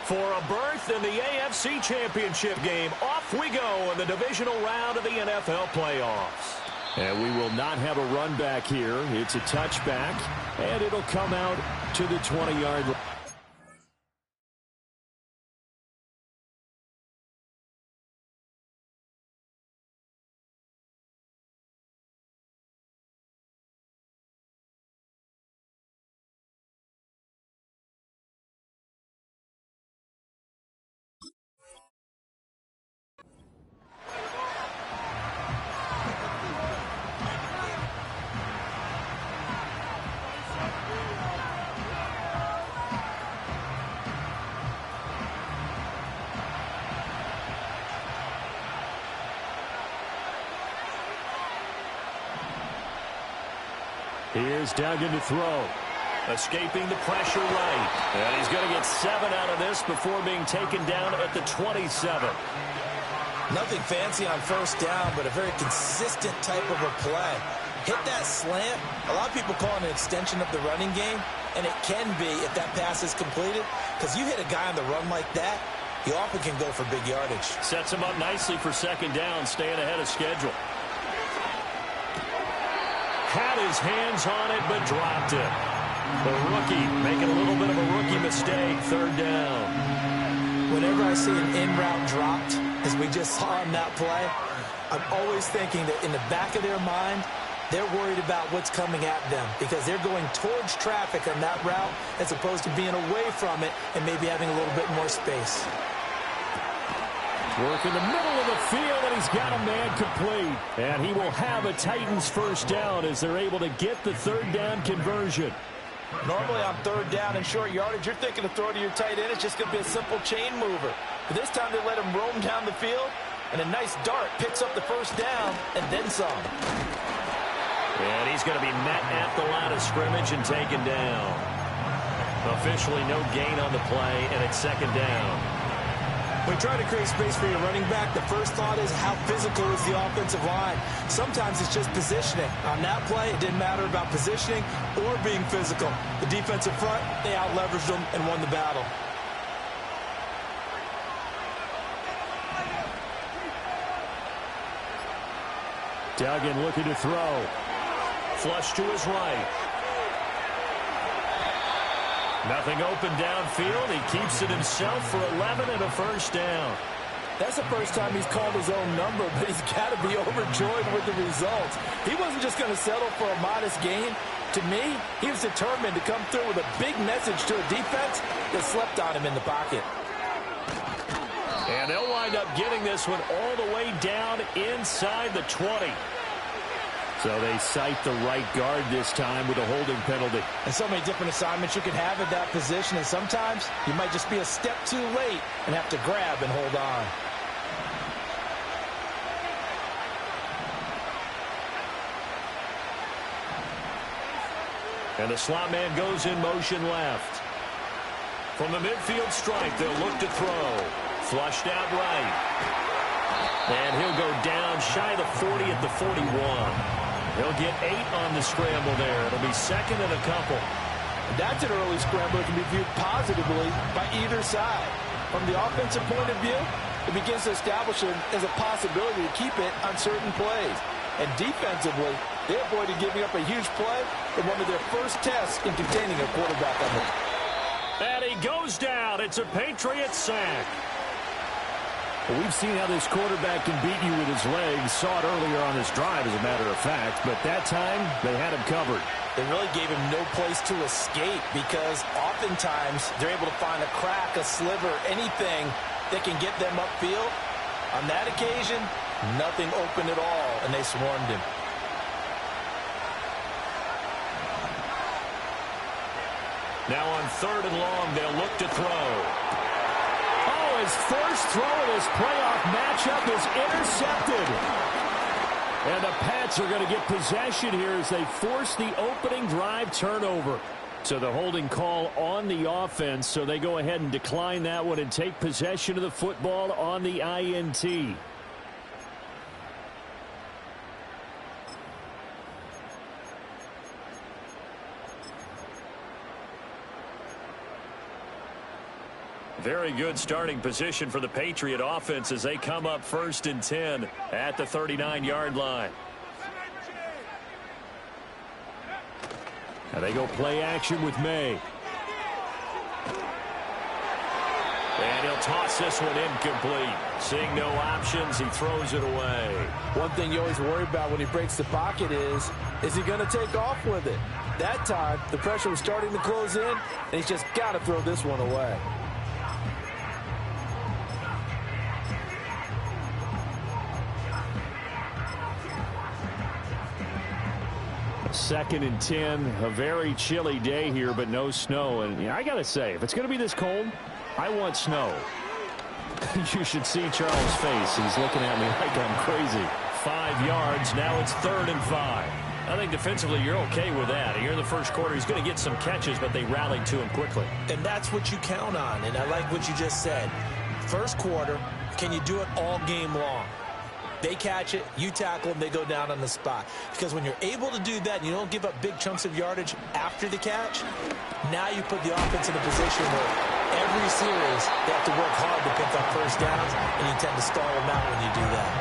For a berth in the AFC Championship game, off we go in the divisional round of the NFL playoffs. And we will not have a run back here. It's a touchback, and it'll come out to the 20-yard line. Here's Duggan to throw. Escaping the pressure right. And he's going to get 7 out of this before being taken down at the 27. Nothing fancy on first down, but a very consistent type of a play. Hit that slant. A lot of people call it an extension of the running game, and it can be if that pass is completed, because you hit a guy on the run like that, he often can go for big yardage. Sets him up nicely for second down, staying ahead of schedule. Had his hands on it, but dropped it. The rookie making a little bit of a rookie mistake, third down. Whenever I see an in-route dropped, as we just saw in that play, I'm always thinking that in the back of their mind, they're worried about what's coming at them because they're going towards traffic on that route as opposed to being away from it and maybe having a little bit more space. Work in the middle of the field, and he's got a man complete. And he will have a Titans first down as they're able to get the third down conversion. Normally on third down and short yardage, you're thinking to throw to your tight end. It's just going to be a simple chain mover. But this time they let him roam down the field, and a nice dart picks up the first down and then some. And he's going to be met at the line of scrimmage and taken down. Officially no gain on the play, and it's second down. When you try to create space for your running back, the first thought is how physical is the offensive line. Sometimes it's just positioning. On that play, it didn't matter about positioning or being physical. The defensive front, they out-leveraged them and won the battle. Duggan looking to throw. Flush to his right. Nothing open downfield. He keeps it himself for 11 and a first down. That's the first time he's called his own number, but he's got to be overjoyed with the results. He wasn't just going to settle for a modest gain. To me, he was determined to come through with a big message to a defense that slept on him in the pocket. And they'll wind up getting this one all the way down inside the 20. So they cite the right guard this time with a holding penalty. And so many different assignments you can have at that position, and sometimes you might just be a step too late and have to grab and hold on. And the slot man goes in motion left. From the midfield stripe, they'll look to throw. Flushed out right. And he'll go down shy of the 40 at the 41. He'll get 8 on the scramble there. It'll be second and a couple. That's an early scramble that can be viewed positively by either side. From the offensive point of view, it begins to establish it as a possibility to keep it on certain plays. And defensively, they avoided giving up a huge play in one of their first tests in containing a quarterback on them. And he goes down. It's a Patriots sack. Well, we've seen how this quarterback can beat you with his legs. Saw it earlier on this drive, as a matter of fact. But that time, they had him covered. They really gave him no place to escape because oftentimes they're able to find a crack, a sliver, anything that can get them upfield. On that occasion, nothing open at all, and they swarmed him. Now on third and long, they'll look to throw. Oh, his first throw of this playoff matchup is intercepted. And the Pats are going to get possession here as they force the opening drive turnover. So the holding call on the offense, so they go ahead and decline that one and take possession of the football on the INT. Very good starting position for the Patriot offense as they come up 1st and 10 at the 39-yard line. Now they go play action with May. And he'll toss this one incomplete. Seeing no options, he throws it away. One thing you always worry about when he breaks the pocket is he going to take off with it? That time, the pressure was starting to close in, and he's just got to throw this one away. Second and 10, a very chilly day here, but no snow. And I got to say, if it's going to be this cold, I want snow. You should see Charles' face. He's looking at me like I'm crazy. 5 yards. Now it's 3rd and 5. I think defensively you're okay with that. Here in the first quarter, he's going to get some catches, but they rallied to him quickly. And that's what you count on, and I like what you just said. First quarter, can you do it all game long? They catch it, you tackle them, they go down on the spot. Because when you're able to do that and you don't give up big chunks of yardage after the catch, now you put the offense in a position where every series they have to work hard to pick up first downs, and you tend to stall them out when you do that.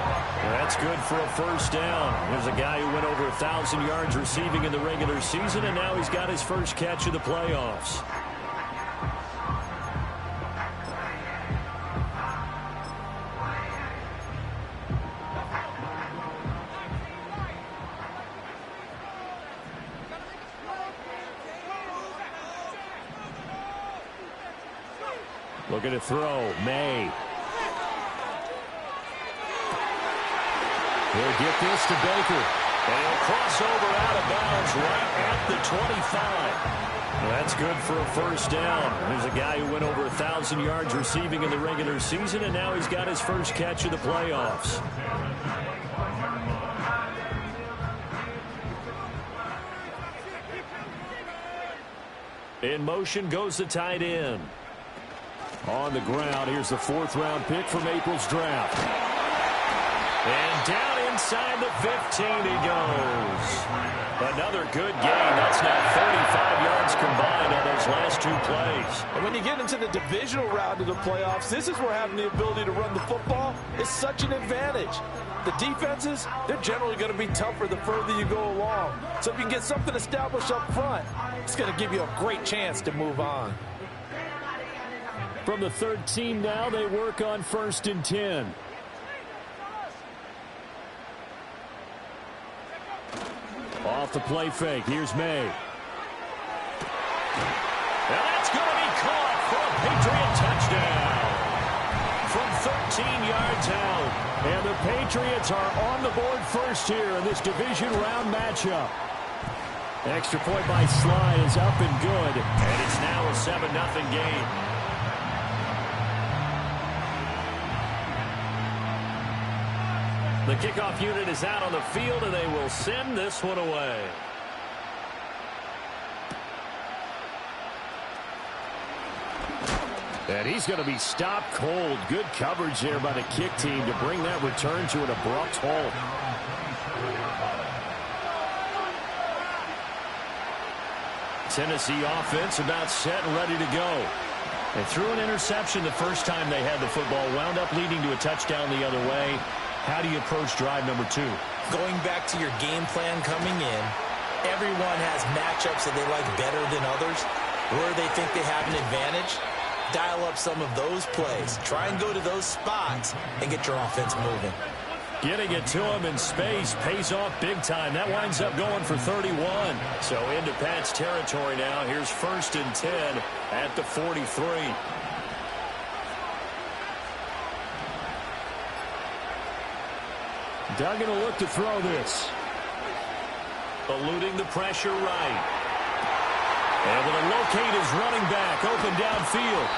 Well, that's good for a first down. There's a guy who went over 1,000 yards receiving in the regular season, and now he's got his first catch of the playoffs. Looking to throw. May. He'll get this to Baker. And he'll cross over out of bounds right at the 25. Well, that's good for a first down. There's a guy who went over 1,000 yards receiving in the regular season, and now he's got his first catch of the playoffs. In motion goes the tight end. On the ground, here's the 4th-round pick from April's draft. And down inside the 15 he goes. Another good gain. That's now 35 yards combined on those last 2 plays. And when you get into the divisional round of the playoffs, this is where having the ability to run the football is such an advantage. The defenses, they're generally going to be tougher the further you go along. So if you can get something established up front, it's going to give you a great chance to move on. From the 13 now, they work on 1st and 10. Off the play fake. Here's May. And that's going to be caught for a Patriot touchdown. From 13 yards out. And the Patriots are on the board first here in this division round matchup. Extra point by Slye is up and good. And it's now a 7-0 game. The kickoff unit is out on the field, and they will send this one away. And he's going to be stopped cold. Good coverage there by the kick team to bring that return to an abrupt halt. Tennessee offense about set and ready to go. They threw an interception the first time they had the football, wound up leading to a touchdown the other way. How do you approach drive number 2? Going back to your game plan coming in, everyone has matchups that they like better than others. Where they think they have an advantage, dial up some of those plays. Try and go to those spots and get your offense moving. Getting it to him in space pays off big time. That winds up going for 31. So into Pat's territory now. Here's 1st and 10 at the 43. Duggan will look to throw this. Eluding the pressure right. And going to locate his running back open downfield.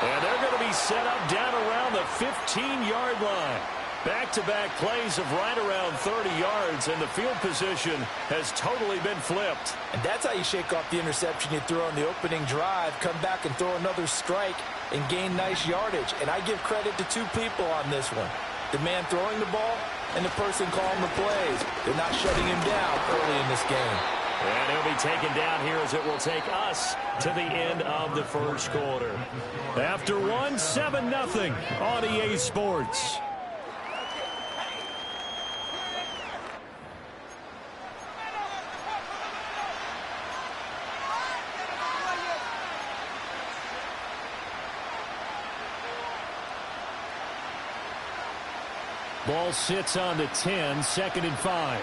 And they're going to be set up down around the 15-yard line. Back-to-back plays of right around 30 yards, and the field position has totally been flipped. And that's how you shake off the interception you threw on the opening drive, come back and throw another strike and gain nice yardage. And I give credit to 2 people on this one. The man throwing the ball and the person calling the plays. They're not shutting him down early in this game. And he'll be taken down here as it will take us to the end of the first quarter. After 7-0 on EA Sports. Ball sits on the 10, 2nd and 5.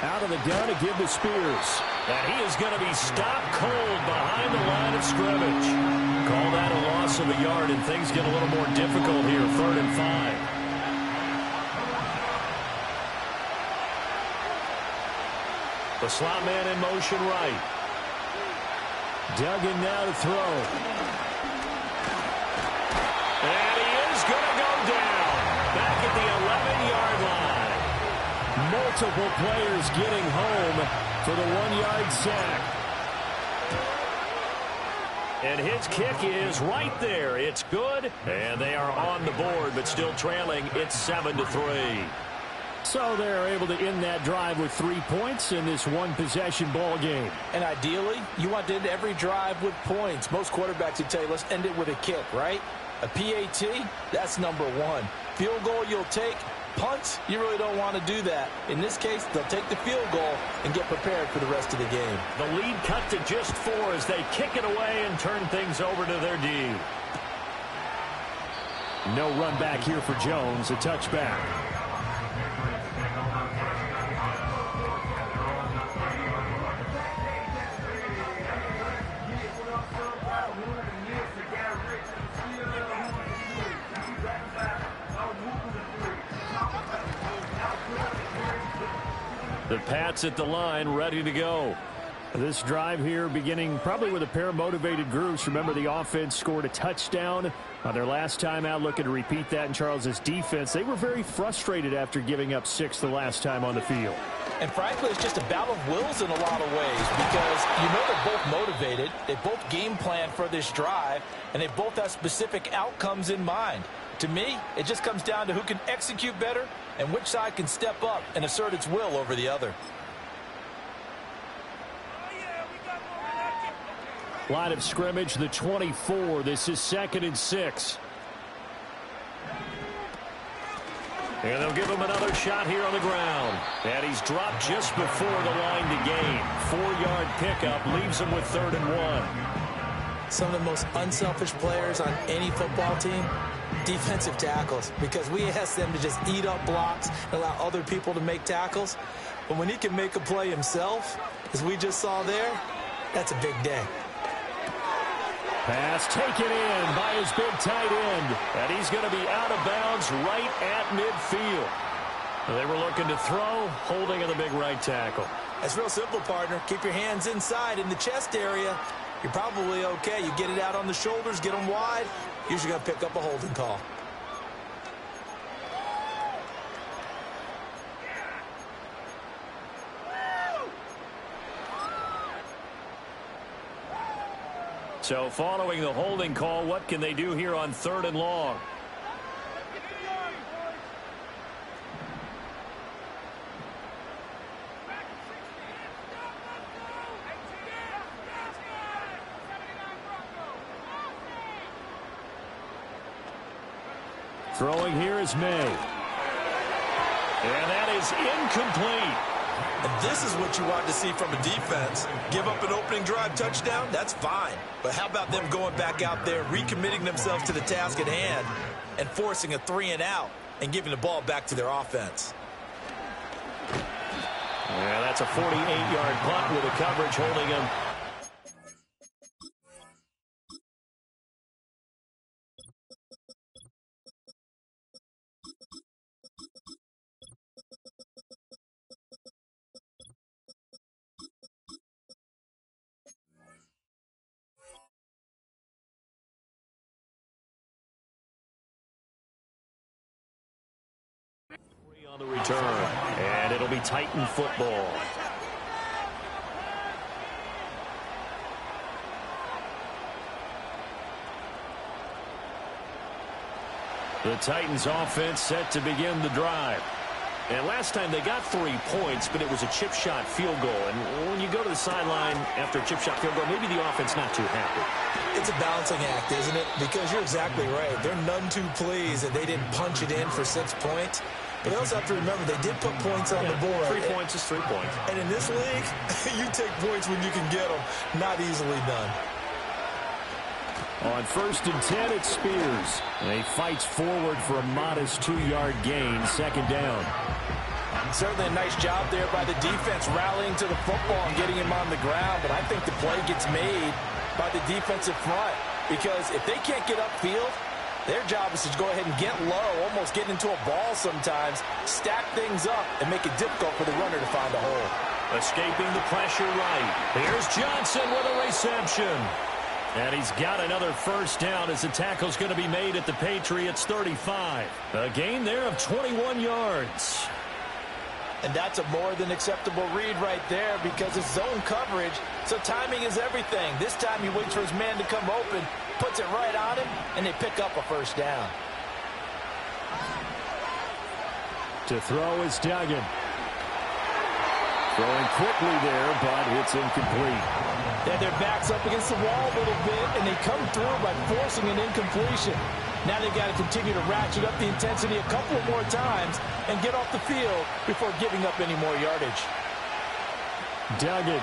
Out of the gun to give to Spears. And he is going to be stopped cold behind the line of scrimmage. Call that a loss of a yard, and things get a little more difficult here, 3rd and 5. The slot man in motion right. Duggan now to throw. And he is going to go down. Back at the 11-yard line. Multiple players getting home for the 1-yard sack. And his kick is right there. It's good. And they are on the board, but still trailing. It's 7-3. So they're able to end that drive with 3 points in this one-possession ball game. And ideally, you want to end every drive with points. Most quarterbacks would tell you, let's end it with a kick, right? A PAT, that's number 1. Field goal you'll take. Punts, you really don't want to do that. In this case, they'll take the field goal and get prepared for the rest of the game. The lead cut to just 4 as they kick it away and turn things over to their D. No run back here for Jones, a touchback. The Pats at the line, ready to go. This drive here beginning probably with a pair of motivated groups. Remember, the offense scored a touchdown on their last time out, looking to repeat that in Charles's defense. They were very frustrated after giving up 6 the last time on the field. And frankly, it's just a battle of wills in a lot of ways because you know they're both motivated. They both game plan for this drive, and they both have specific outcomes in mind. To me, it just comes down to who can execute better and which side can step up and assert its will over the other. Line of scrimmage, the 24. This is 2nd and 6. And they'll give him another shot here on the ground. And he's dropped just before the line to gain. 4-yard pickup leaves him with 3rd and 1. Some of the most unselfish players on any football team, defensive tackles, because we ask them to just eat up blocks and allow other people to make tackles. But when he can make a play himself, as we just saw there, that's a big day. Pass taken in by his big tight end. And he's going to be out of bounds right at midfield. They were looking to throw, holding in the big right tackle. That's real simple, partner. Keep your hands inside in the chest area. You're probably okay. You get it out on the shoulders, get them wide. Usually going to pick up a holding call. So following the holding call, what can they do here on 3rd and long? Throwing here is May. And that is incomplete. And this is what you want to see from a defense. Give up an opening drive touchdown, that's fine. But how about them going back out there, recommitting themselves to the task at hand, and forcing a 3-and-out and giving the ball back to their offense? Yeah, that's a 48-yard punt with a coverage holding him. On the return, and it'll be Titan football. The Titans offense set to begin the drive. And last time they got 3 points, but it was a chip shot field goal. And when you go to the sideline after a chip shot field goal, maybe the offense not too happy. It's a balancing act, isn't it? Because you're exactly right. They're none too pleased that they didn't punch it in for 6 points. But they also have to remember they did put points on the board. 3 points is 3 points. And in this league, you take points when you can get them. Not easily done. On 1st and 10, it's Spears. And he fights forward for a modest 2-yard gain, 2nd down. Certainly a nice job there by the defense rallying to the football and getting him on the ground. But I think the play gets made by the defensive front. Because if they can't get upfield, their job is to go ahead and get low, almost get into a ball sometimes, stack things up, and make it difficult for the runner to find a hole. Escaping the pressure right. Here's Johnson with a reception. And he's got another 1st down as the tackle's going to be made at the Patriots 35. A gain there of 21 yards. And that's a more than acceptable read right there because it's zone coverage, so timing is everything. This time he waits for his man to come open, puts it right on him, and they pick up a 1st down. To throw is Duggan. Throwing quickly there, but it's incomplete. Yeah, their back's up against the wall a little bit, and they come through by forcing an incompletion. Now they've got to continue to ratchet up the intensity a couple more times and get off the field before giving up any more yardage. Duggan.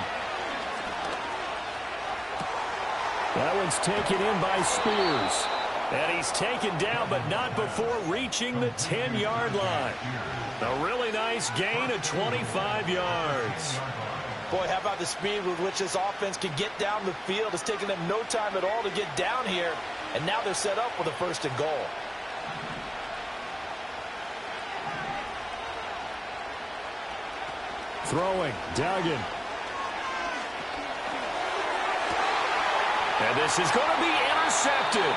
That one's taken in by Spears. And he's taken down, but not before reaching the 10-yard line. A really nice gain of 25 yards. Boy, how about the speed with which this offense can get down the field? It's taken them no time at all to get down here, and now they're set up with a 1st and goal. Throwing, Duggan. And this is going to be intercepted.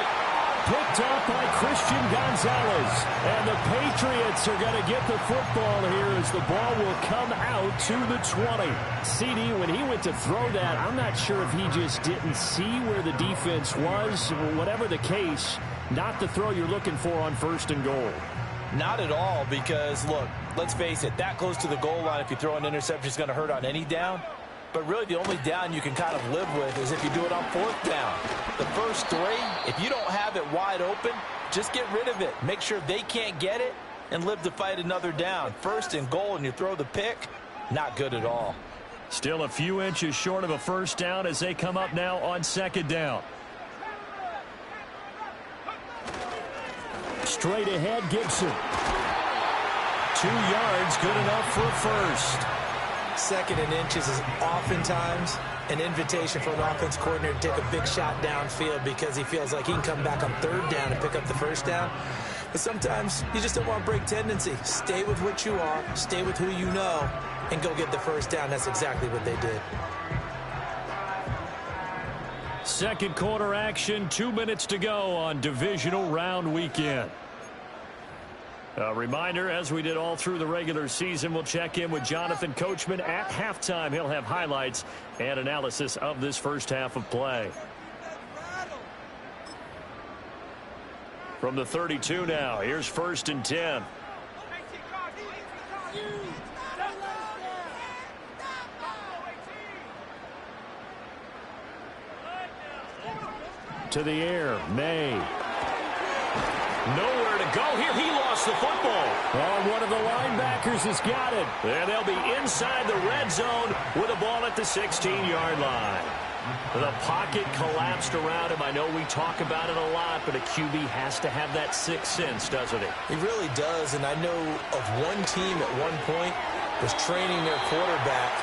Picked up by Christian Gonzalez. And the Patriots are going to get the football here as the ball will come out to the 20. CD, when he went to throw that, I'm not sure if he just didn't see where the defense was. Whatever the case, not the throw you're looking for on 1st and goal. Not at all because, look, let's face it, that close to the goal line, if you throw an interception, is going to hurt on any down. But really the only down you can kind of live with is if you do it on 4th down. The first 3, if you don't have it wide open, just get rid of it. Make sure they can't get it and live to fight another down. 1st and goal and you throw the pick, not good at all. Still a few inches short of a 1st down as they come up now on 2nd down. Straight ahead, Gibson. 2 yards, good enough for a 1st. 2nd and inches is oftentimes an invitation for an offense coordinator to take a big shot downfield because he feels like he can come back on 3rd down and pick up the 1st down. But sometimes you just don't want to break tendency. Stay with what you are, stay with who you know, and go get the 1st down. That's exactly what they did. 2nd quarter action, 2 minutes to go on divisional round weekend. A reminder, as we did all through the regular season, we'll check in with Jonathan Coachman at halftime. He'll have highlights and analysis of this 1st half of play. From the 32 now, here's 1st and 10. To the air, May. Nowhere to go here. He lost the football. Oh, one of the linebackers has got it. And they'll be inside the red zone with a ball at the 16-yard line. The pocket collapsed around him. I know we talk about it a lot, but a QB has to have that 6th sense, doesn't he? He really does, and I know of one team at one point was training their quarterback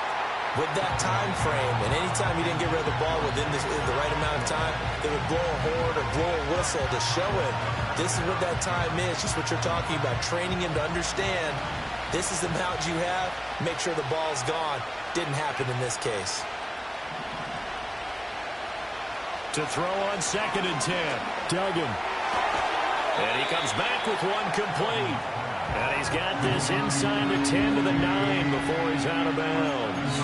with that time frame, and anytime he didn't get rid of the ball within the right amount of time, they would blow a horn or blow a whistle to show him this is what that time is, just what you're talking about, training him to understand this is the amount you have, make sure the ball's gone. Didn't happen in this case. To throw on 2nd and 10, Duggan. And he comes back with one complete. And he's got this inside the 10 to the 9 before he's out of bounds.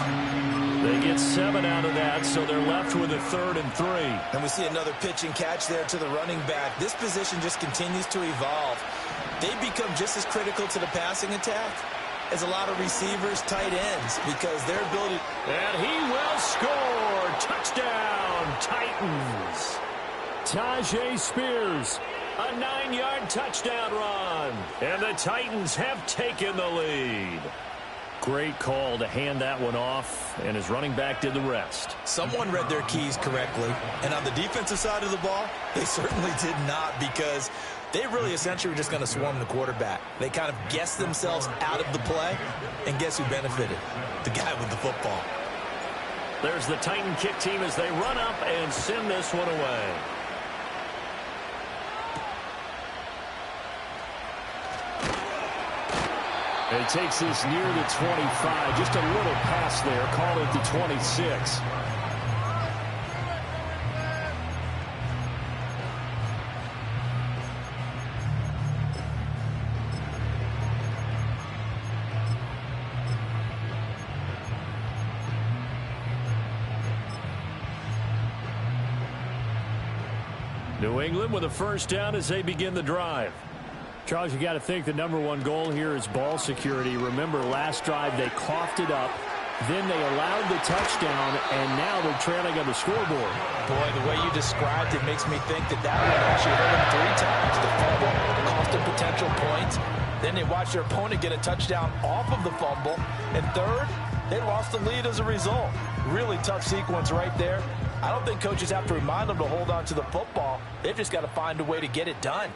They get 7 out of that, so they're left with a 3rd and 3. And we see another pitch and catch there to the running back. This position just continues to evolve. They become just as critical to the passing attack is a lot of receivers, tight ends, because their ability... And he will score. Touchdown, Titans. Tyjae Spears, a 9-yard touchdown run. And the Titans have taken the lead. Great call to hand that one off, and his running back did the rest. Someone read their keys correctly, and on the defensive side of the ball, they certainly did not, because they really essentially were just going to swarm the quarterback. They kind of guessed themselves out of the play, and guess who benefited? The guy with the football. There's the Titan kick team as they run up and send this one away. It takes this near the 25. Just a little pass there. Call it the 26. New England with a first down as they begin the drive. Charles, you got to think the #1 goal here is ball security. Remember, last drive they coughed it up, then they allowed the touchdown, and now they're trailing on the scoreboard. Boy, the way you described it makes me think that one actually hurt them 3 times. The fumble, the cost of potential points. Then they watched their opponent get a touchdown off of the fumble. And third, they lost the lead as a result. Really tough sequence right there. I don't think coaches have to remind them to hold on to the football. They've just got to find a way to get it done.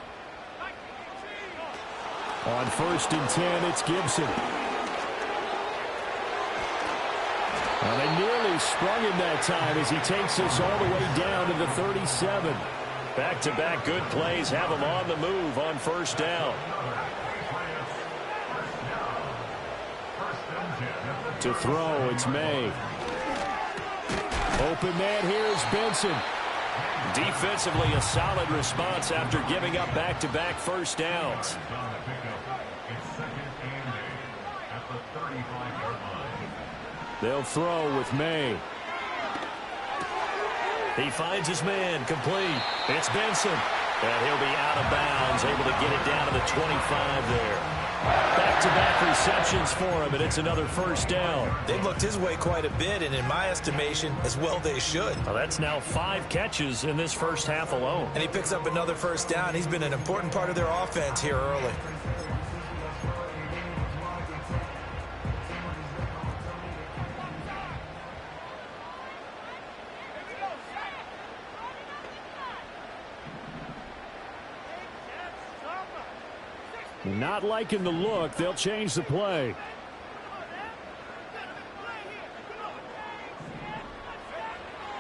On 1st and 10, it's Gibson. And they nearly sprung him that time as he takes us all the way down to the 37. Back-to-back good plays have him on the move on 1st down. To throw, it's May. Open man here is Benson. Defensively, a solid response after giving up back-to-back first downs. They'll throw with May. He finds his man, complete. It's Benson. And he'll be out of bounds, able to get it down to the 25 there. Back-to-back receptions for him, and it's another first down. They've looked his way quite a bit, and in my estimation, as well they should. Well, that's now 5 catches in this first half alone. And he picks up another first down. He's been an important part of their offense here early. Not liking the look. They'll change the play.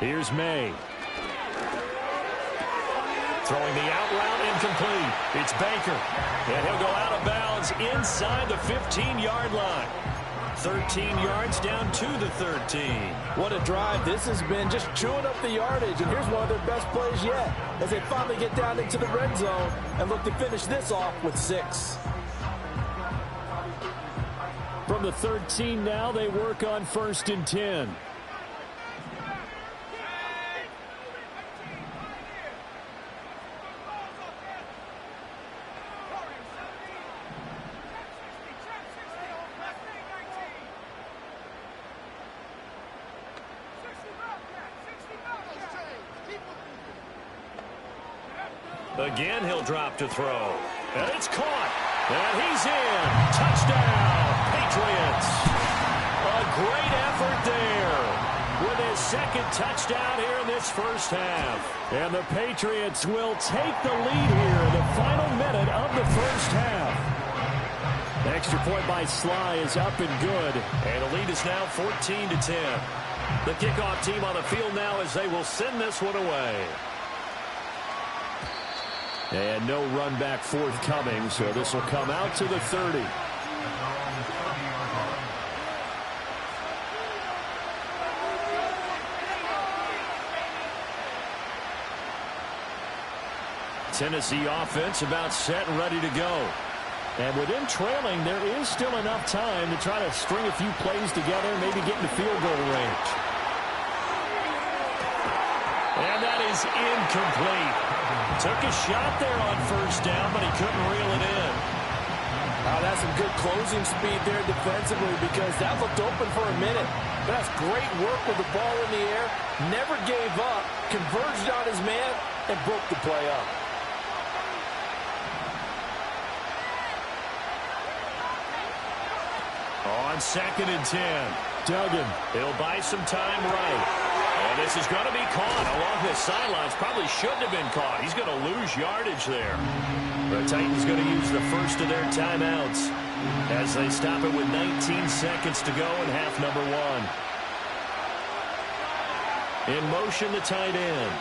Here's May. Throwing the out route incomplete. It's Baker. And he'll go out of bounds inside the 15-yard line. 13 yards down to the 13. What a drive this has been, just chewing up the yardage. And here's one of their best plays yet as they finally get down into the red zone and look to finish this off with 6. From the 13 now, they work on 1st and 10. Again, he'll drop to throw. And it's caught. And he's in. Touchdown, Patriots. A great effort there with his second touchdown here in this first half. And the Patriots will take the lead here in the final minute of the first half. The extra point by Sly is up and good. And the lead is now 14-10. The kickoff team on the field now as they will send this one away. And no run back forthcoming, so this will come out to the 30. Tennessee offense about set and ready to go. And within trailing, there is still enough time to try to string a few plays together, maybe get into field goal range. And that is incomplete. Took a shot there on 1st down, but he couldn't reel it in. Oh, that's some good closing speed there defensively because that looked open for a minute. But that's great work with the ball in the air. Never gave up, converged on his man, and broke the play up. On 2nd and 10, Duggan. He'll buy some time right. And this is going to be caught along the sidelines. Probably shouldn't have been caught. He's going to lose yardage there. The Titans going to use the first of their timeouts as they stop it with 19 seconds to go in half number 1. In motion, the tight end.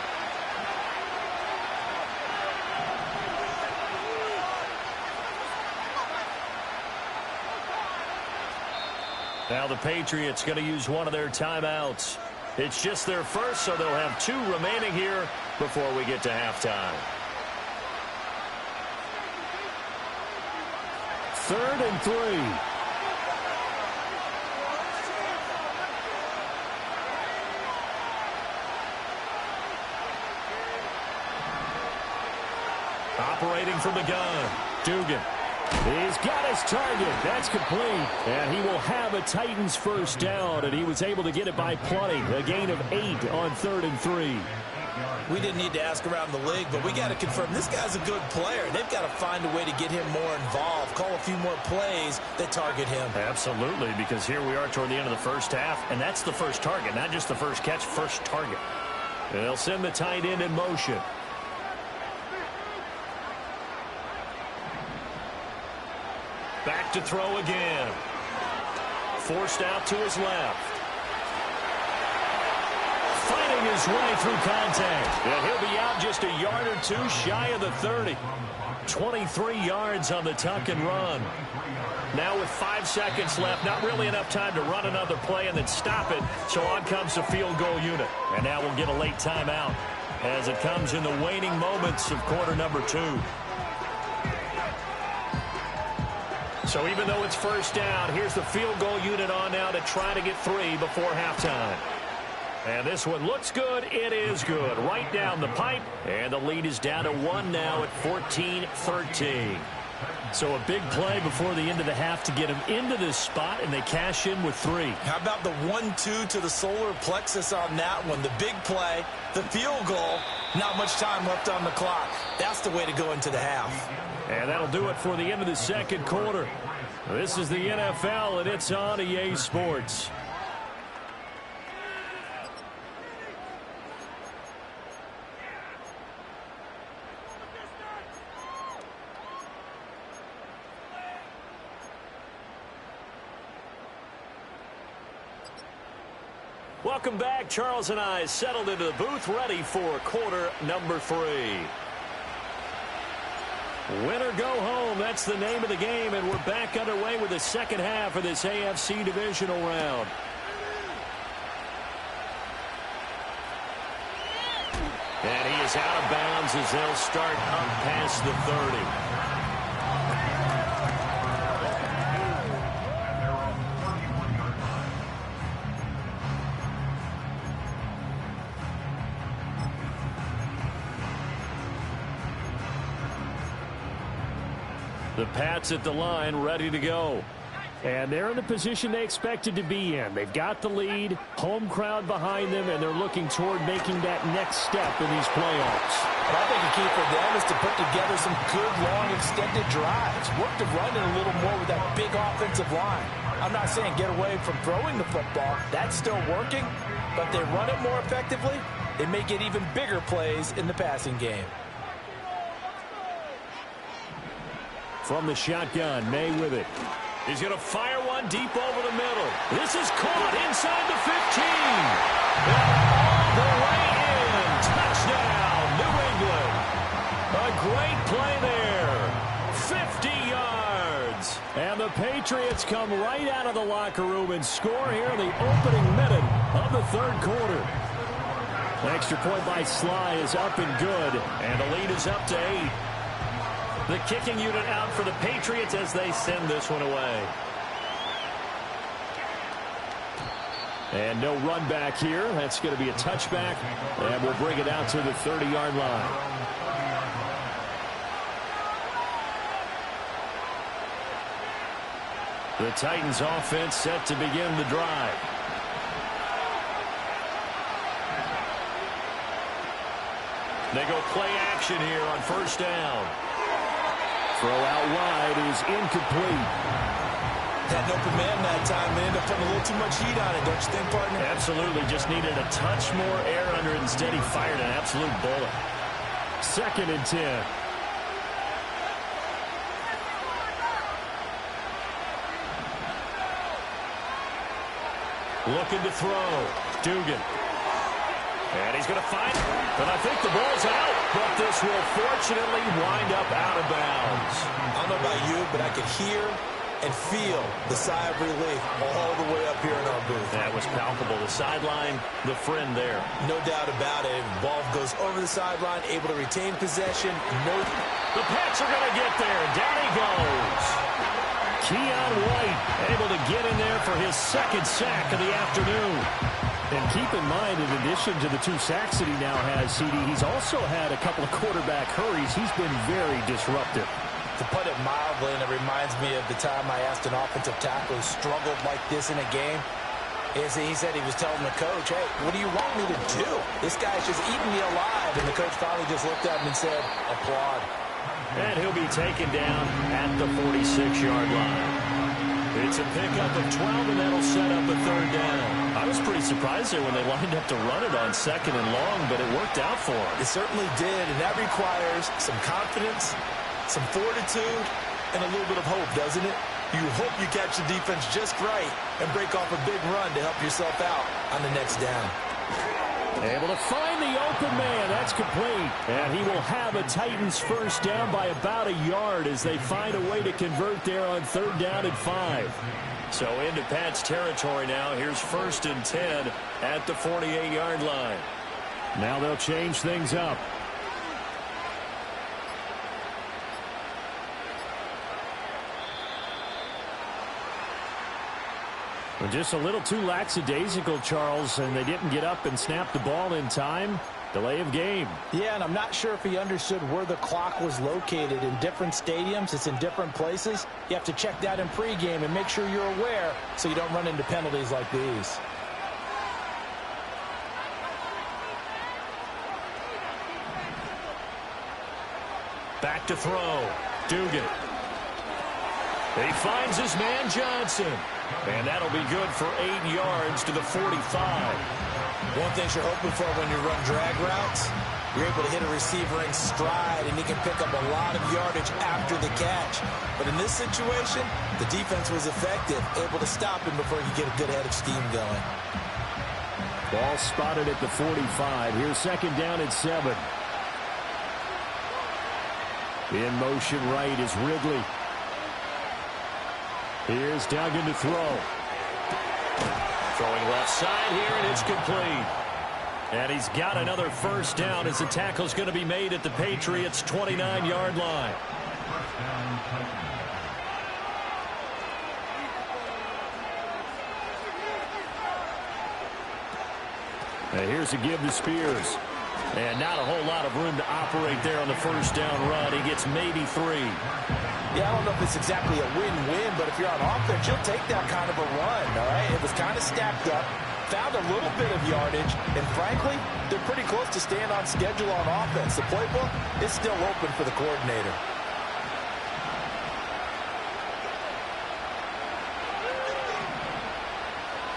Now the Patriots going to use one of their timeouts. It's just their first, so they'll have 2 remaining here before we get to halftime. 3rd and 3. Operating from the gun, Dugan. He's got his target. That's complete. And he will have a Titans first down, and he was able to get it by plenty. A gain of 8 on 3rd and 3. We didn't need to ask around the league, but we got to confirm this guy's a good player. They've got to find a way to get him more involved, call a few more plays that target him. Absolutely, because here we are toward the end of the first half, and that's the first target, not just the first catch, first target. They'll send the tight end in motion. Back to throw again. Forced out to his left. Fighting his way through contact. Yeah, he'll be out just a yard or 2 shy of the 30. 23 yards on the tuck and run. Now with 5 seconds left, not really enough time to run another play and then stop it. So on comes the field goal unit. And now we'll get a late timeout as it comes in the waning moments of quarter number 2. So even though it's first down, here's the field goal unit on now to try to get 3 before halftime. And this one looks good. It is good. Right down the pipe. And the lead is down to 1 now at 14-13. So a big play before the end of the half to get them into this spot, and they cash in with 3. How about the 1-2 to the solar plexus on that one? The big play, the field goal, not much time left on the clock. That's the way to go into the half. And that'll do it for the end of the second quarter. This is the NFL, and it's on EA Sports. Welcome back. Charles and I settled into the booth, ready for quarter number 3. Win or go home, that's the name of the game, and we're back underway with the second half of this AFC divisional round. And he is out of bounds as they'll start up past the 30. The Pats at the line, ready to go. And they're in the position they expected to be in. They've got the lead, home crowd behind them, and they're looking toward making that next step in these playoffs. Well, I think the key for them is to put together some good, long, extended drives. Work to run it a little more with that big offensive line. I'm not saying get away from throwing the football. That's still working. But if they run it more effectively, they may get even bigger plays in the passing game. From the shotgun, May with it. He's going to fire one deep over the middle. This is caught inside the 15. And all the way in. Touchdown, New England. A great play there. 50 yards. And the Patriots come right out of the locker room and score here in the opening minute of the third quarter. The extra point by Sly is up and good. And the lead is up to 8. The kicking unit out for the Patriots as they send this one away. And no run back here. That's going to be a touchback. And we'll bring it out to the 30-yard line. The Titans offense set to begin the drive. They go play action here on first down. Throw out wide is incomplete. Had an open man that time and ended up putting a little too much heat on it, don't you think, partner? Absolutely. Just needed a touch more air under it. Instead, he fired an absolute bullet. 2nd and 10. Looking to throw. Dugan. And he's going to find it. But I think the ball's out. But this will fortunately wind up out of bounds. I don't know about you, but I could hear and feel the sigh of relief all the way up here in our booth. That was palpable. The sideline, the friend there. No doubt about it. Ball goes over the sideline, able to retain possession. The Pats are going to get there. Down he goes. Keion White able to get in there for his 2nd sack of the afternoon. And keep in mind, in addition to the 2 sacks that he now has, CD, he's also had a couple of quarterback hurries. He's been very disruptive. To put it mildly, and it reminds me of the time I asked an offensive tackle who struggled like this in a game. He said he was telling the coach, hey, what do you want me to do? This guy's just eating me alive. And the coach finally just looked at him and said, applaud. And he'll be taken down at the 46-yard line. It's a pickup of 12, and that'll set up a 3rd down. I was pretty surprised there when they lined up to run it on 2nd and long, but it worked out for him. It certainly did, and that requires some confidence, some fortitude, and a little bit of hope, doesn't it? You hope you catch the defense just right and break off a big run to help yourself out on the next down. Able to find the open man. That's complete. And he will have a Titans first down by about a yard as they find a way to convert there on 3rd down and 5. So into Pats territory now. Here's 1st and 10 at the 48-yard line. Now they'll change things up. Just a little too lackadaisical, Charles, and they didn't get up and snap the ball in time. Delay of game. Yeah, and I'm not sure if he understood where the clock was located. In different stadiums, it's in different places. You have to check that in pregame and make sure you're aware so you don't run into penalties like these. Back to throw. Dugan. He finds his man Johnson. And that'll be good for 8 yards to the 45. One thing you're hoping for when you run drag routes, you're able to hit a receiver in stride, and he can pick up a lot of yardage after the catch. But in this situation, the defense was effective, able to stop him before he could get a good head of steam going. Ball spotted at the 45. Here's 2nd down and 7. In motion right is Ridley. Here's Duggan to throw. Throwing left side here, and it's complete. And he's got another first down as the tackle's going to be made at the Patriots' 29-yard line. And here's a give to Spears. And not a whole lot of room to operate there on the first down run. He gets maybe 3. Yeah, I don't know if it's exactly a win-win, but if you're on offense, you'll take that kind of a run, all right? It was kind of stacked up, found a little bit of yardage, and frankly, they're pretty close to staying on schedule on offense. The playbook is still open for the coordinator.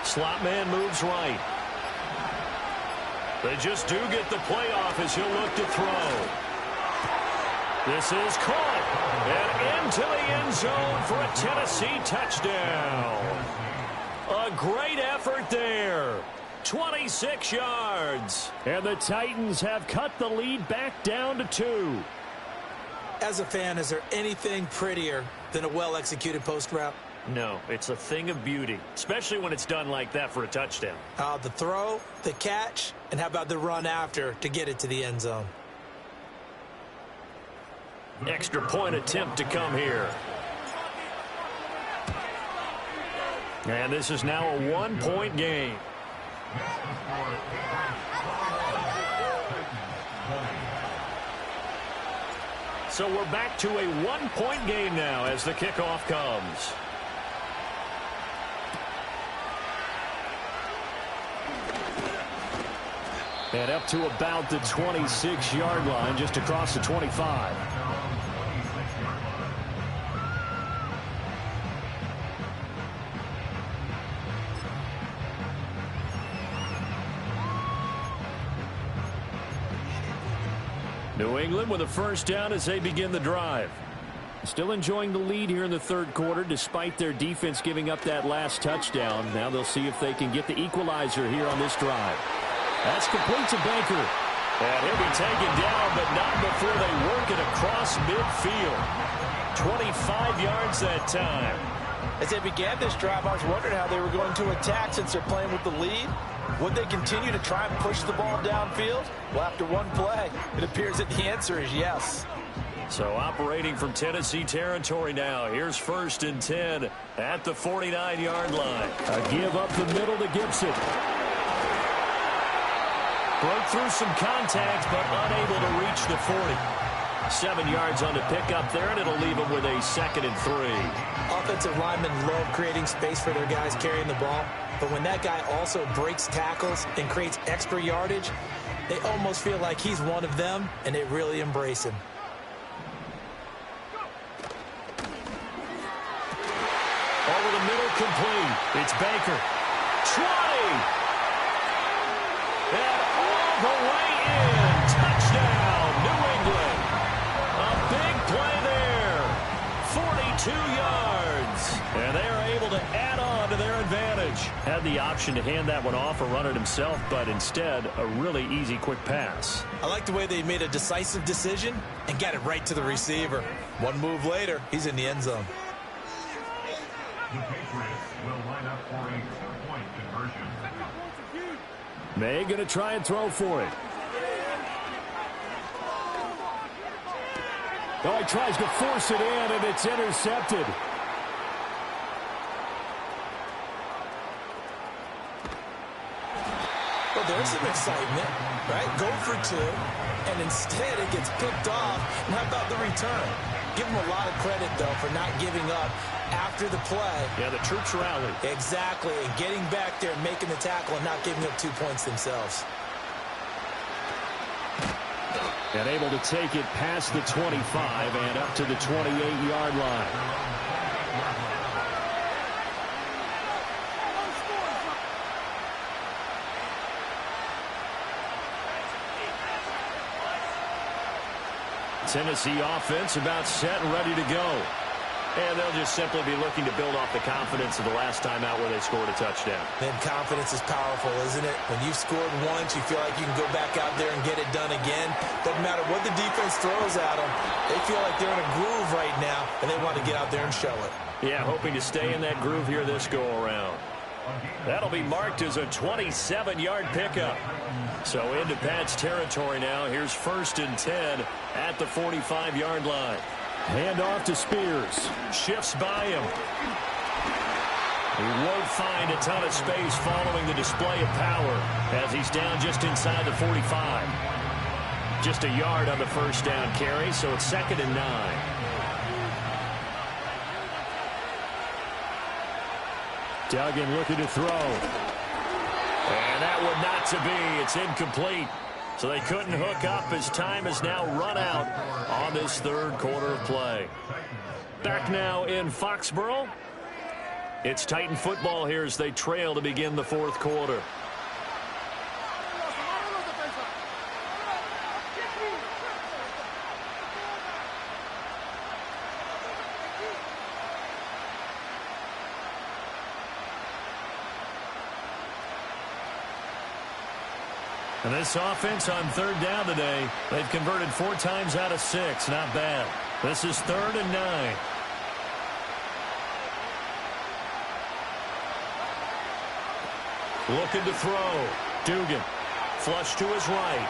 Slot man moves right. They just do get the playoff as he'll look to throw. This is caught and into the end zone for a Tennessee touchdown. A great effort there. 26 yards. And the Titans have cut the lead back down to 2. As a fan, is there anything prettier than a well-executed post route? No, it's a thing of beauty, especially when it's done like that for a touchdown. The throw, the catch, and how about the run after to get it to the end zone? Extra point attempt to come here. And this is now a 1-point game. So we're back to a 1-point game now as the kickoff comes. And up to about the 26-yard line, just across the 25. New England with a first down as they begin the drive. Still enjoying the lead here in the third quarter despite their defense giving up that last touchdown. Now they'll see if they can get the equalizer here on this drive. That's complete to Baker. And he'll be taken down, but not before they work it across midfield. 25 yards that time. As they began this drive, I was wondering how they were going to attack since they're playing with the lead. Would they continue to try and push the ball downfield? Well, after one play, it appears that the answer is yes. So operating from Tennessee territory now. Here's 1st and 10 at the 49-yard line. A give up the middle to Gibson. Broke through some contact, but unable to reach the 40. 7 yards on the pickup there, and it'll leave them with a 2nd and 3. Offensive linemen love creating space for their guys carrying the ball. But when that guy also breaks tackles and creates extra yardage, they almost feel like he's one of them, and they really embrace him. Over the middle, complete. It's Baker. 20! And all the way in. Touchdown, New England. A big play there. 42 yards. And they are able to add on to their advantage. Had the option to hand that one off or run it himself, but instead, a really easy, quick pass. I like the way they made a decisive decision and got it right to the receiver. One move later, he's in the end zone. The Patriots will line up for a two-point conversion. May going to try and throw for it. Oh, he tries to force it in, and it's intercepted. Well, there's some excitement, right? Go for two, and instead it gets picked off. And how about the return? Give them a lot of credit, though, for not giving up after the play. Yeah, the troops rallied. Exactly, and getting back there and making the tackle and not giving up 2 points themselves. And able to take it past the 25 and up to the 28-yard line. Tennessee offense about set and ready to go. And they'll just simply be looking to build off the confidence of the last time out where they scored a touchdown. Then confidence is powerful, isn't it? When you've scored once, you feel like you can go back out there and get it done again. Doesn't matter what the defense throws at them. They feel like they're in a groove right now, and they want to get out there and show it. Yeah, hoping to stay in that groove here this go-around. That'll be marked as a 27-yard pickup. So into Pat's territory now. Here's 1st and 10 at the 45-yard line. Hand off to Spears. Shifts by him. He won't find a ton of space following the display of power as he's down just inside the 45. Just a yard on the first down carry, so it's 2nd and 9. Duggan looking to throw. And that one not to be. It's incomplete. So they couldn't hook up as time has now run out on this third quarter of play. Back now in Foxborough. It's Titan football here as they trail to begin the fourth quarter. And this offense on third down today, they've converted 4 times out of 6. Not bad. This is 3rd and 9. Looking to throw. Dugan. Flush to his right.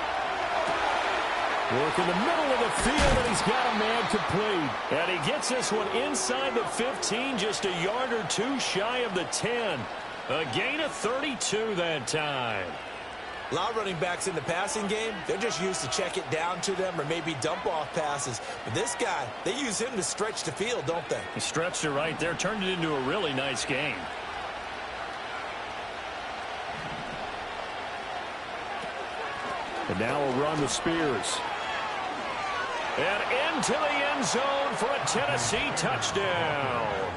Work in the middle of the field, and he's got a man complete. And he gets this one inside the 15, just a yard or 2 shy of the 10. A gain of 32 that time. A lot of running backs in the passing game, they're just used to check it down to them or maybe dump off passes. But this guy, they use him to stretch the field, don't they? He stretched it right there, turned it into a really nice game. And now a run with Spears. And into the end zone for a Tennessee touchdown.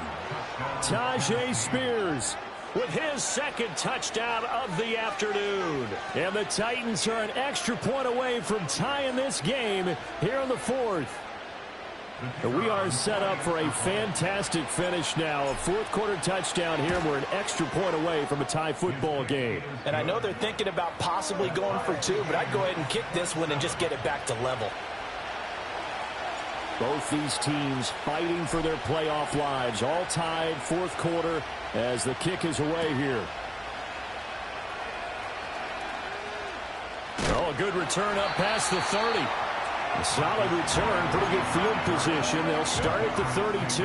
Tyjae Spears with his second touchdown of the afternoon. And the Titans are an extra point away from tying this game here in the fourth. And we are set up for a fantastic finish now. A fourth-quarter touchdown here. We're an extra point away from a tie football game. And I know they're thinking about possibly going for two, but I'd go ahead and kick this one and just get it back to level. Both these teams fighting for their playoff lives. All tied, fourth quarter, as the kick is away here. Oh, a good return up past the 30. A solid return, pretty good field position. They'll start at the 32.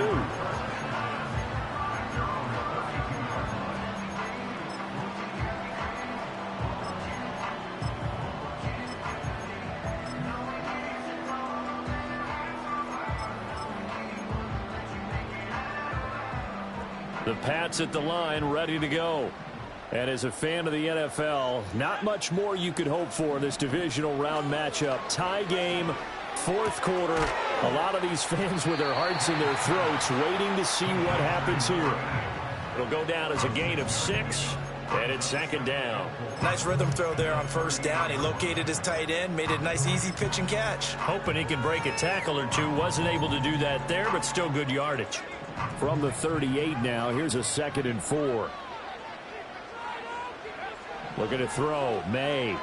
The Pats at the line, ready to go. And as a fan of the NFL, not much more you could hope for in this divisional round matchup. Tie game, fourth quarter. A lot of these fans with their hearts in their throats waiting to see what happens here. It'll go down as a gain of 6, and it's second down. Nice rhythm throw there on first down. He located his tight end, made it a nice easy pitch and catch. Hoping he can break a tackle or two. Wasn't able to do that there, but still good yardage. From the 38 now, here's a 2nd and 4. Looking to throw. May.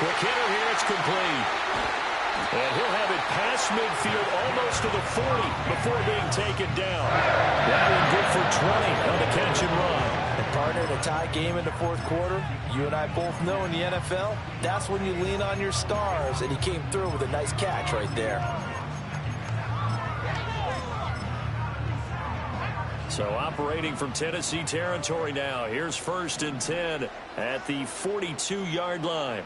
Quick hitter here. It's complete. And he'll have it past midfield almost to the 40 before being taken down. That one good for 20 on the catch and run. And partner, in a tie game in the fourth quarter, you and I both know in the NFL, that's when you lean on your stars. And he came through with a nice catch right there. So operating from Tennessee territory now. Here's 1st and 10 at the 42-yard line.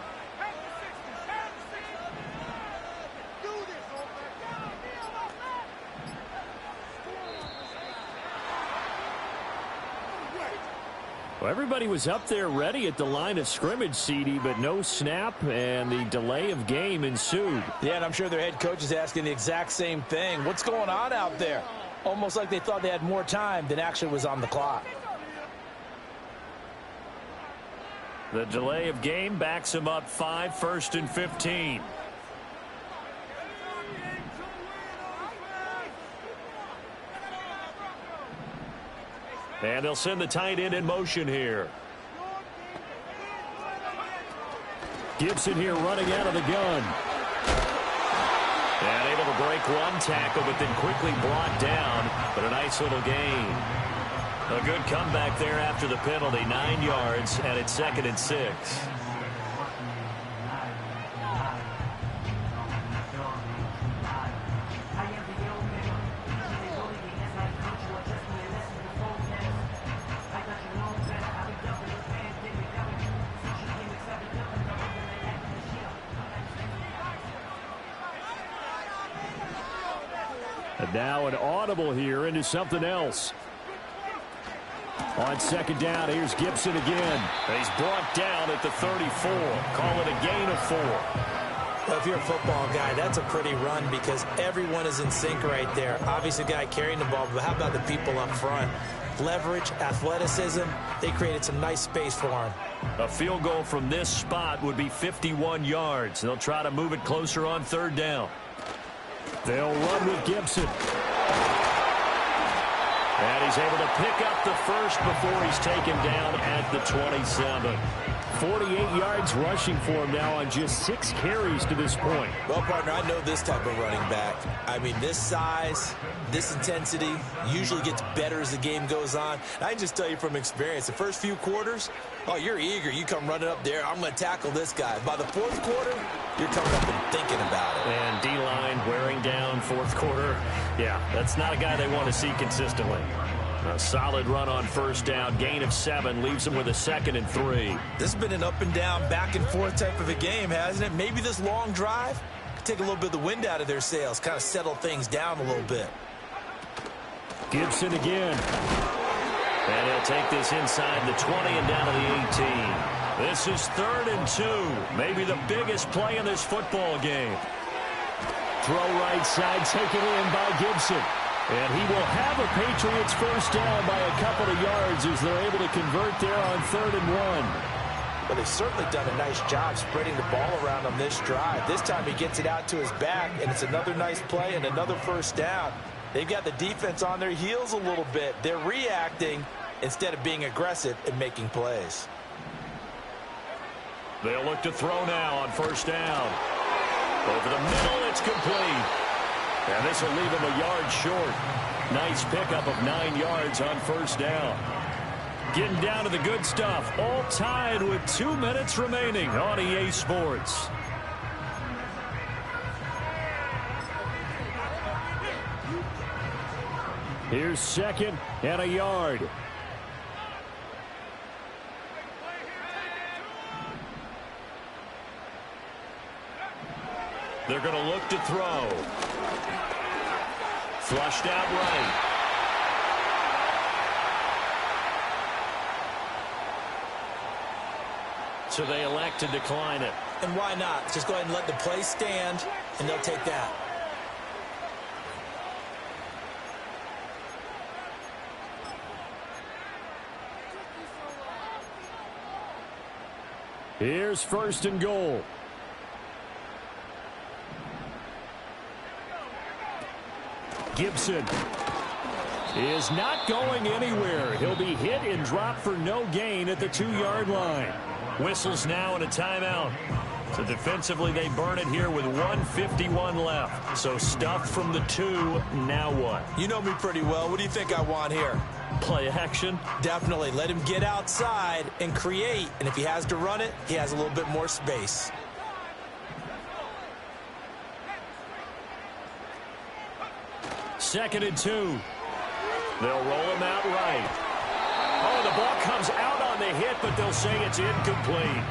Well, everybody was up there ready at the line of scrimmage, CD, but no snap, and the delay of game ensued. Yeah, and I'm sure their head coach is asking the exact same thing. What's going on out there? Almost like they thought they had more time than actually was on the clock. The delay of game backs him up 5, 1st and 15. And they'll send the tight end in motion here. Gibson here running out of the gun. And able to break one tackle, but then quickly brought down. But a nice little gain. A good comeback there after the penalty. 9 yards, and it's 2nd and 6. And now an audible here into something else. On 2nd down, here's Gibson again. He's brought down at the 34. Call it a gain of 4. Well, if you're a football guy, that's a pretty run because everyone is in sync right there. Obviously, the guy carrying the ball, but how about the people up front? Leverage, athleticism, they created some nice space for him. A field goal from this spot would be 51 yards. They'll try to move it closer on 3rd down. They'll run with Gibson. And he's able to pick up the first before he's taken down at the 27. 48 yards rushing for him now on just 6 carries to this point. Well, partner, I know this type of running back. I mean, this size, this intensity usually gets better as the game goes on. And I can just tell you from experience, the first few quarters, oh, you're eager. You come running up there, I'm going to tackle this guy. By the fourth quarter, you're coming up and thinking about it. And D-line wearing down fourth quarter. Yeah, that's not a guy they want to see consistently. A solid run on 1st down. Gain of 7 leaves him with a 2nd and 3. This has been an up and down, back and forth type of a game, hasn't it? Maybe this long drive could take a little bit of the wind out of their sails, kind of settle things down a little bit. Gibson again. And he'll take this inside the 20 and down to the 18. This is 3rd and 2. Maybe the biggest play in this football game. Throw right side, taken in by Gibson. And he will have a Patriots first down by a couple of yards as they're able to convert there on 3rd and 1. Well, they've certainly done a nice job spreading the ball around on this drive. This time he gets it out to his back, and it's another nice play and another first down. They've got the defense on their heels a little bit. They're reacting instead of being aggressive and making plays. They'll look to throw now on first down. Over the middle, it's complete. And this will leave him a yard short. Nice pickup of 9 yards on first down. Getting down to the good stuff. All tied with 2 minutes remaining on EA Sports. Here's 2nd and a yard. They're going to look to throw. Flushed out right. So they elect to decline it. And why not? Just go ahead and let the play stand, and they'll take that. Here's 1st and goal. Gibson is not going anywhere. He'll be hit and dropped for no gain at the 2-yard line. Whistles now and a timeout. So defensively, they burn it here with 1:51 left. So stuffed from the 2. Now what? You know me pretty well. What do you think I want here? Play action? Definitely. Let him get outside and create. And if he has to run it, he has a little bit more space. Second and 2. They'll roll him out right. Oh, the ball comes out on the hit, but they'll say it's incomplete.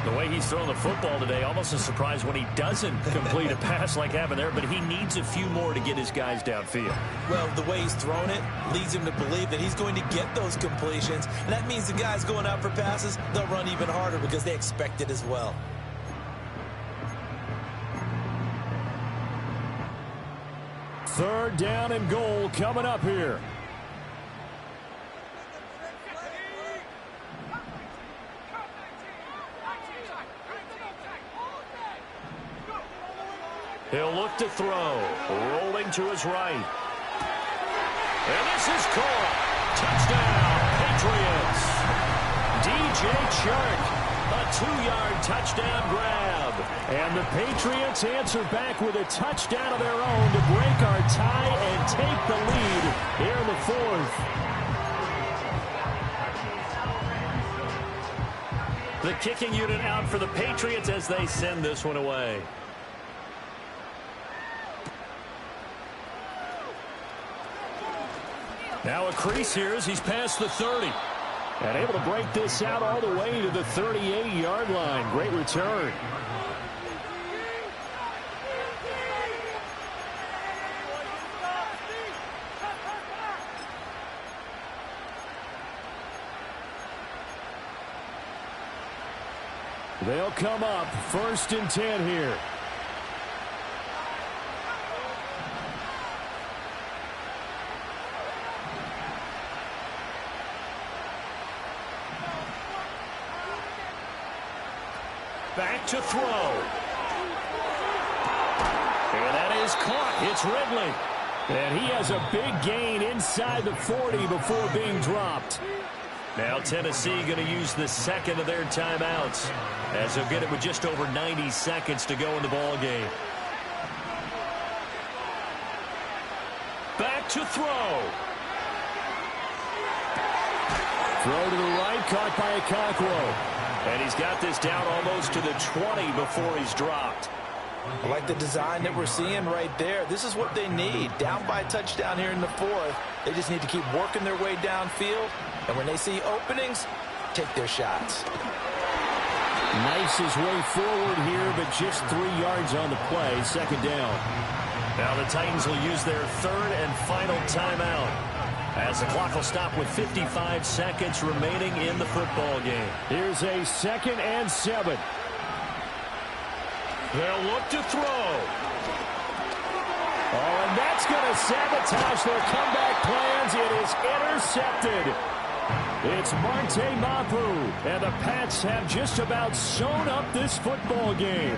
The way he's thrown the football today, almost a surprise when he doesn't complete a pass like happened there, but he needs a few more to get his guys downfield. Well, the way he's thrown it leads him to believe that he's going to get those completions, and that means the guys going out for passes, they'll run even harder because they expect it as well. Third down and goal coming up here. He'll look to throw. Rolling to his right. And this is caught. Touchdown, Patriots. DJ Chark. A 2-yard touchdown grab. And the Patriots answer back with a touchdown of their own to break our tie and take the lead here in the 4th. The kicking unit out for the Patriots as they send this one away. Now a crease here as he's past the 30. And able to break this out all the way to the 38-yard line. Great return. They'll come up 1st and 10 here. Back to throw. And that is caught. It's Ridley. And he has a big gain inside the 40 before being dropped. Now Tennessee going to use the 2nd of their timeouts as they'll get it with just over 90 seconds to go in the ball game. Back to throw. Throw to the right, caught by Okonkwo. And he's got this down almost to the 20 before he's dropped. I like the design that we're seeing right there. This is what they need. Down by a touchdown here in the 4th. They just need to keep working their way downfield. And when they see openings, take their shots. Knifes his way forward here, but just 3 yards on the play. 2nd down. Now the Titans will use their 3rd and final timeout. As the clock will stop with 55 seconds remaining in the football game. Here's a 2nd and 7. They'll look to throw. Oh, and that's going to sabotage their comeback plans. It is intercepted. It's Marte Mapu, and the Pats have just about sewn up this football game.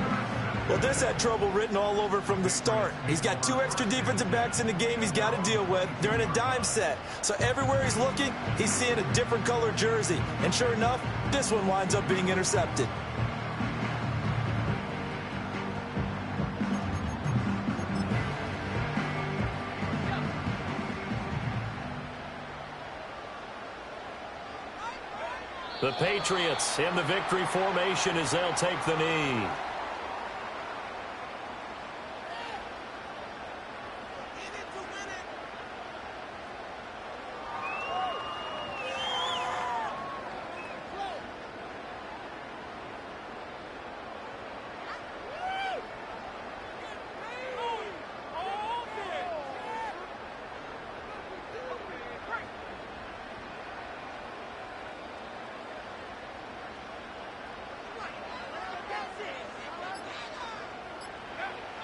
Well, this had trouble written all over from the start. He's got 2 extra defensive backs in the game he's got to deal with. They're in a dime set. So everywhere he's looking, he's seeing a different color jersey. And sure enough, this one winds up being intercepted. The Patriots in the victory formation as they'll take the knee.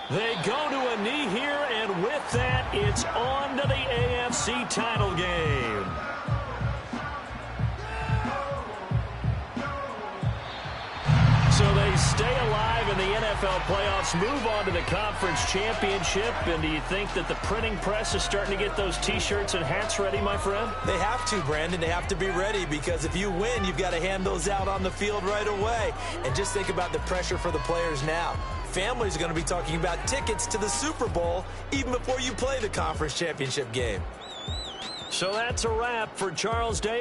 They go to a knee here, and with that, it's on to the AFC title game. So they stay alive in the NFL playoffs, move on to the conference championship, and do you think that the printing press is starting to get those T-shirts and hats ready, my friend? They have to, Brandon. They have to be ready because if you win, you've got to hand those out on the field right away. And just think about the pressure for the players now. Families are going to be talking about tickets to the Super Bowl even before you play the conference championship game. So that's a wrap for Charles Davis.